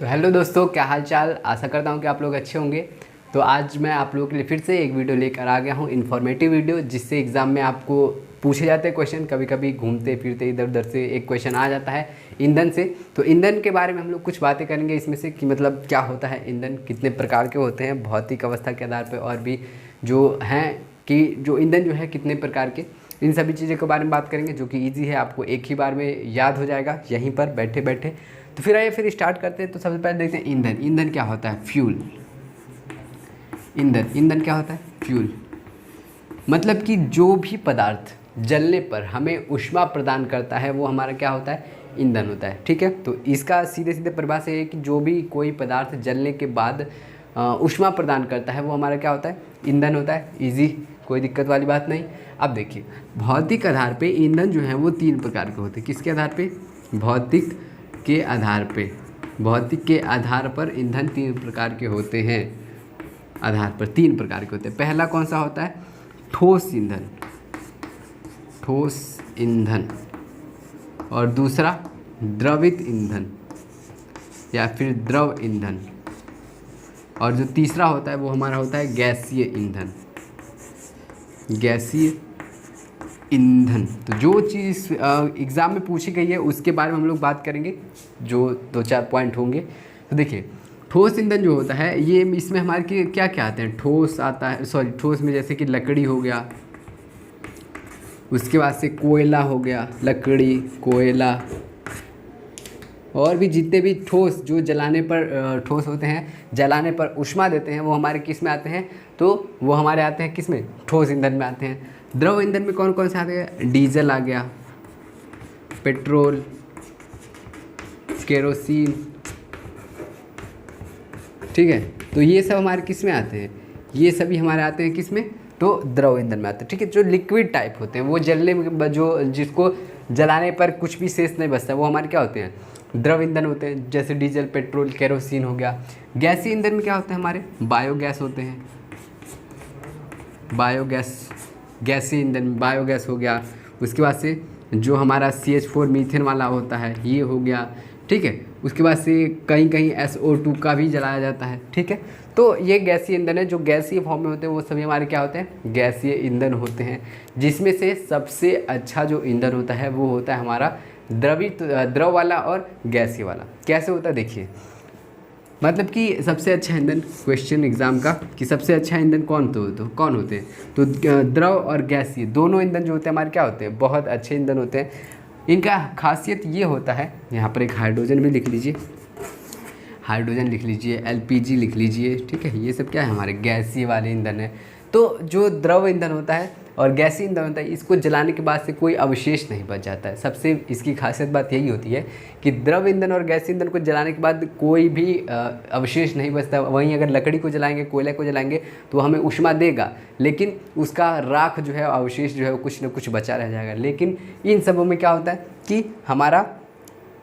तो हेलो दोस्तों, क्या हाल चाल। आशा करता हूँ कि आप लोग अच्छे होंगे। तो आज मैं आप लोगों के लिए फिर से एक वीडियो लेकर आ गया हूँ, इन्फॉर्मेटिव वीडियो, जिससे एग्ज़ाम में आपको पूछे जाते हैं क्वेश्चन। कभी कभी घूमते फिरते इधर उधर से एक क्वेश्चन आ जाता है ईंधन से। तो ईंधन के बारे में हम लोग कुछ बातें करेंगे इसमें से, कि मतलब क्या होता है ईंधन, कितने प्रकार के होते हैं भौतिक अवस्था के आधार पर, और भी जो हैं कि जो ईंधन जो है कितने प्रकार के, इन सभी चीज़ों के बारे में बात करेंगे, जो कि ईजी है, आपको एक ही बार में याद हो जाएगा यहीं पर बैठे बैठे। तो फिर आइए फिर स्टार्ट करते हैं। तो सबसे पहले देखते हैं ईंधन। ईंधन क्या होता है? फ्यूल। ईंधन क्या होता है? फ्यूल। मतलब कि जो भी पदार्थ जलने पर हमें ऊष्मा प्रदान करता है वो हमारा क्या होता है? ईंधन होता है। ठीक है, तो इसका सीधे सीधे परिभाषा है कि जो भी कोई पदार्थ जलने के बाद ऊष्मा प्रदान करता है वो हमारा क्या होता है? ईंधन होता है। इजी, कोई दिक्कत वाली बात नहीं। अब देखिए, भौतिक आधार पे ईंधन जो है वो तीन प्रकार के होते हैं। किसके आधार पे? भौतिक के आधार पे। भौतिक के आधार पर ईंधन तीन प्रकार के होते हैं। आधार पर तीन प्रकार के होते हैं। पहला कौन सा होता है? ठोस ईंधन। ठोस ईंधन। और दूसरा द्रवित ईंधन या फिर द्रव ईंधन। और जो तीसरा होता है वो हमारा होता है गैसीय ईंधन। गैसीय ईंधन। तो जो चीज़ एग्ज़ाम में पूछी गई है उसके बारे में हम लोग बात करेंगे, जो दो चार पॉइंट होंगे। तो देखिए, ठोस ईंधन जो होता है ये, इसमें हमारे क्या क्या आते हैं? ठोस आता है, सॉरी, ठोस में जैसे कि लकड़ी हो गया, उसके बाद से कोयला हो गया, लकड़ी, कोयला, और भी जितने भी ठोस जो जलाने पर ठोस होते हैं, जलाने पर ऊष्मा देते हैं, वो हमारे किस में आते हैं? तो वो हमारे आते हैं किस में? ठोस ईंधन में आते हैं। द्रव ईंधन में कौन कौन से आते हैं? डीजल आ गया, पेट्रोल, केरोसिन। ठीक है, तो ये सब हमारे किस में आते हैं? ये सभी हमारे आते हैं किस में? तो द्रव ईंधन में आते हैं। ठीक है, जो लिक्विड टाइप होते हैं, वो जलने में जो जिसको जलाने पर कुछ भी शेष नहीं बचता, वो हमारे क्या होते हैं? द्रव ईंधन होते हैं। जैसे डीजल, पेट्रोल, केरोसिन हो गया। गैसीय ईंधन में क्या होता है? हमारे बायोगैस होते हैं। बायोगैस, गैसीय ईंधन में बायोगैस हो गया। उसके बाद से जो हमारा CH4 मीथेन वाला होता है ये हो गया। ठीक है, उसके बाद से कहीं कहीं SO2 का भी जलाया जाता है। ठीक है, तो ये गैसीय ईंधन है। जो गैसीय फॉर्म में होते हैं वो सभी हमारे क्या होते हैं? गैसीय ईंधन होते हैं। जिसमें से सबसे अच्छा जो ईंधन होता है वो होता है हमारा द्रव वाला और गैसीय वाला। कैसे होता है देखिए, मतलब कि सबसे अच्छा ईंधन, क्वेश्चन एग्जाम का, कि सबसे अच्छा ईंधन कौन होते हैं? तो द्रव और गैसीय दोनों ईंधन जो होते हैं हमारे क्या होते हैं? बहुत अच्छे ईंधन होते हैं। इनका खासियत ये होता है, यहाँ पर एक हाइड्रोजन भी लिख लीजिए, हाइड्रोजन लिख लीजिए, LPG लिख लीजिए। ठीक है, ये सब क्या है? हमारे गैसीय वाले ईंधन है। तो जो द्रव ईंधन होता है और गैसीय ईंधन होता है, इसको जलाने के बाद से कोई अवशेष नहीं बच जाता है। सबसे इसकी खासियत बात यही होती है कि द्रव ईंधन और गैसीय ईंधन को जलाने के बाद कोई भी अवशेष नहीं बचता। वहीं अगर लकड़ी को जलाएंगे, कोयले को जलाएंगे, तो हमें ऊष्मा देगा, लेकिन उसका राख जो है, अवशेष जो है, वो कुछ न कुछ बचा रह जाएगा। लेकिन इन सबों में क्या होता है कि हमारा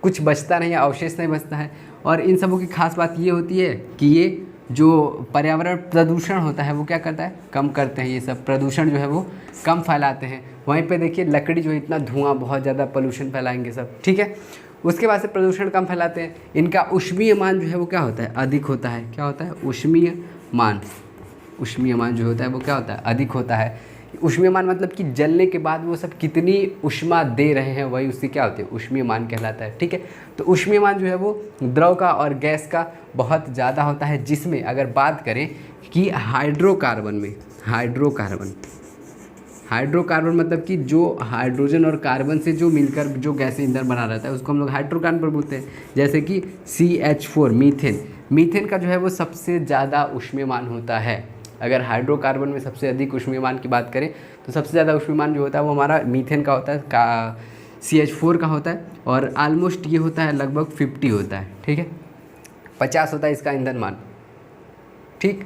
कुछ बचता नहीं है, अवशेष नहीं बचता है। और इन सबों की खास बात ये होती है कि ये जो पर्यावरण प्रदूषण होता है वो क्या करता है? कम करते हैं। ये सब प्रदूषण जो है वो कम फैलाते हैं। वहीं पे देखिए, लकड़ी जो है, इतना धुआं, बहुत ज़्यादा पोल्यूशन फैलाएंगे सब। ठीक है, उसके बाद से प्रदूषण कम फैलाते हैं। इनका ऊष्मीय मान जो है वो क्या होता है? अधिक होता है। क्या होता है? ऊष्मीय मान। ऊष्मीय मान जो होता है वो क्या होता है? अधिक होता है। ऊष्मीय मान मतलब कि जलने के बाद वो सब कितनी ऊष्मा दे रहे हैं, वही उससे क्या होते हैं? ऊष्मीय मान कहलाता है। ठीक है, तो ऊष्मीय मान जो है वो द्रव का और गैस का बहुत ज़्यादा होता है। जिसमें अगर बात करें कि हाइड्रोकार्बन में, हाइड्रोकार्बन मतलब कि जो हाइड्रोजन और कार्बन से जो मिलकर जो गैसीय ईंधन बना रहता है उसको हम लोग हाइड्रोकार्बन बोलते हैं। जैसे कि CH4 मीथेन। मीथेन का जो है वो सबसे ज़्यादा ऊष्मीय मान होता है। अगर हाइड्रोकार्बन में सबसे अधिक ऊष्मीयमान की बात करें तो सबसे ज़्यादा ऊष्मीयमान जो होता है वो हमारा मीथेन का होता है, CH4 का होता है। और आलमोस्ट ये होता है लगभग 50 होता है। ठीक है, 50 होता है इसका ईंधन मान। ठीक,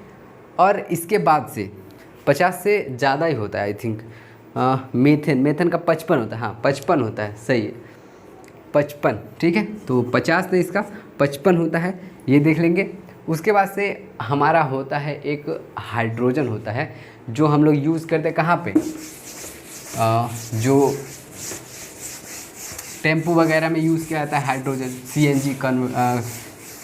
और इसके बाद से 50 से ज़्यादा ही होता है आई थिंक। मेथेन का 55 होता है। हाँ, 55 होता है, सही है, 55। ठीक है, तो 50 नहीं, इसका 55 होता है, ये देख लेंगे। उसके बाद से हमारा होता है एक हाइड्रोजन होता है, जो हम लोग यूज़ करते हैं कहाँ पे? जो टेम्पो वगैरह में यूज़ किया जाता है hydrogen, CNG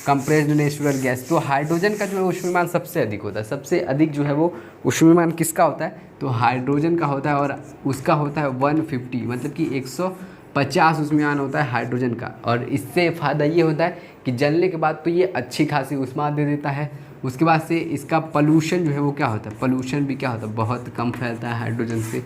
compressed natural gas. तो हाइड्रोजन का जो है ऊष्मीयमान सबसे अधिक होता है, सबसे अधिक जो है वो ऊष्मीयमान किसका होता है, तो हाइड्रोजन का होता है, और उसका होता है 150, मतलब कि 150 ऊष्मीयमान होता है हाइड्रोजन का। और इससे फ़ायदा ये होता है कि जलने के बाद तो ये अच्छी खासी ऊष्मा दे देता है। उसके बाद से इसका पॉल्यूशन जो है वो क्या होता है, पॉल्यूशन भी क्या होता है, बहुत कम फैलता है हाइड्रोजन से।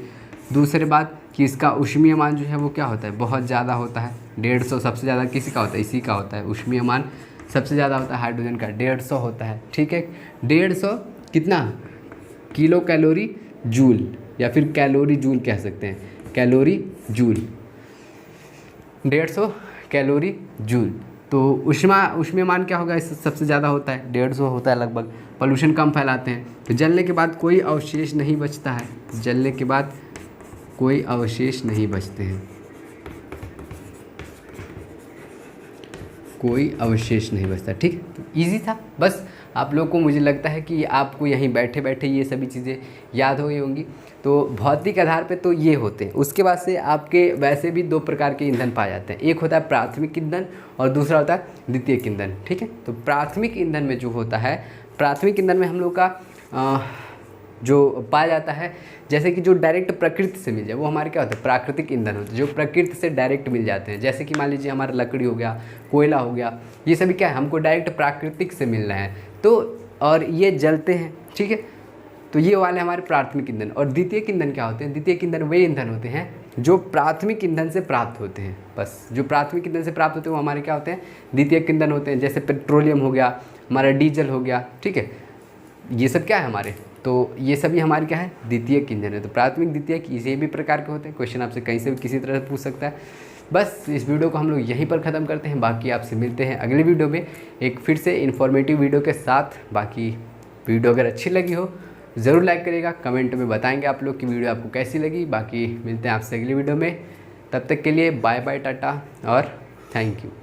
दूसरी बात कि इसका ऊष्मीयमान जो है वो क्या होता है, बहुत ज़्यादा होता है, 150 सबसे ज़्यादा किसी का होता है, इसी का होता है। ऊष्मीयमान सबसे ज़्यादा होता है हाइड्रोजन का, 150 होता है, ठीक है। 150 कितना, किलो कैलोरी जूल, या फिर कैलोरी जूल कह सकते हैं, कैलोरी जूल, 150 कैलोरी जूल। तो ऊष्मीयमान क्या होगा, इससे सबसे ज़्यादा होता है, 150 होता है लगभग। पॉल्यूशन कम फैलाते हैं, तो जलने के बाद कोई अवशेष नहीं बचता है, जलने के बाद कोई अवशेष नहीं बचते हैं, कोई अवशेष नहीं बचता, ठीक। तो ईजी था, बस आप लोग को मुझे लगता है कि आपको यहीं बैठे बैठे ये सभी चीज़ें याद हो गई होंगी। तो भौतिक आधार पे तो ये होते हैं। उसके बाद से आपके वैसे भी 2 प्रकार के ईंधन पाए जाते हैं, एक होता है प्राथमिक ईंधन और दूसरा होता है द्वितीयक ईंधन, ठीक है। तो प्राथमिक ईंधन में जो होता है, प्राथमिक ईंधन में हम लोग का जो पाया जाता है, जैसे कि जो डायरेक्ट प्रकृति से मिल जाए वो हमारे क्या होता है, प्राकृतिक ईंधन होते हैं, जो प्रकृति से डायरेक्ट मिल जाते हैं। जैसे कि मान लीजिए हमारा लकड़ी हो गया, कोयला हो गया, ये सभी क्या है, हमको डायरेक्ट प्राकृतिक से मिल रहे हैं, तो और ये जलते हैं, ठीक है। तो ये वाले हमारे प्राथमिक ईंधन। और द्वितीयक ईंधन क्या होते हैं, द्वितीयक ईंधन वे ईंधन होते हैं जो प्राथमिक ईंधन से प्राप्त होते हैं। बस जो प्राथमिक ईंधन से प्राप्त होते हैं वो हमारे क्या होते हैं, द्वितीयक ईंधन होते हैं। जैसे पेट्रोलियम हो गया, हमारा डीजल हो गया, ठीक है, ये सब क्या है हमारे, तो ये सभी हमारे क्या है, द्वितीयक ईंधन है। तो प्राथमिक द्वितीयक इसी भी प्रकार के होते हैं। क्वेश्चन आपसे कहीं से भी किसी तरह से पूछ सकता है। बस इस वीडियो को हम लोग यहीं पर ख़त्म करते हैं, बाकी आपसे मिलते हैं अगले वीडियो में एक फिर से इन्फॉर्मेटिव वीडियो के साथ। बाकी वीडियो अगर अच्छी लगी हो ज़रूर लाइक करिएगा, कमेंट में बताएंगे आप लोग कि वीडियो आपको कैसी लगी। बाकी मिलते हैं आपसे अगली वीडियो में, तब तक के लिए बाय बाय, टाटा और थैंक यू।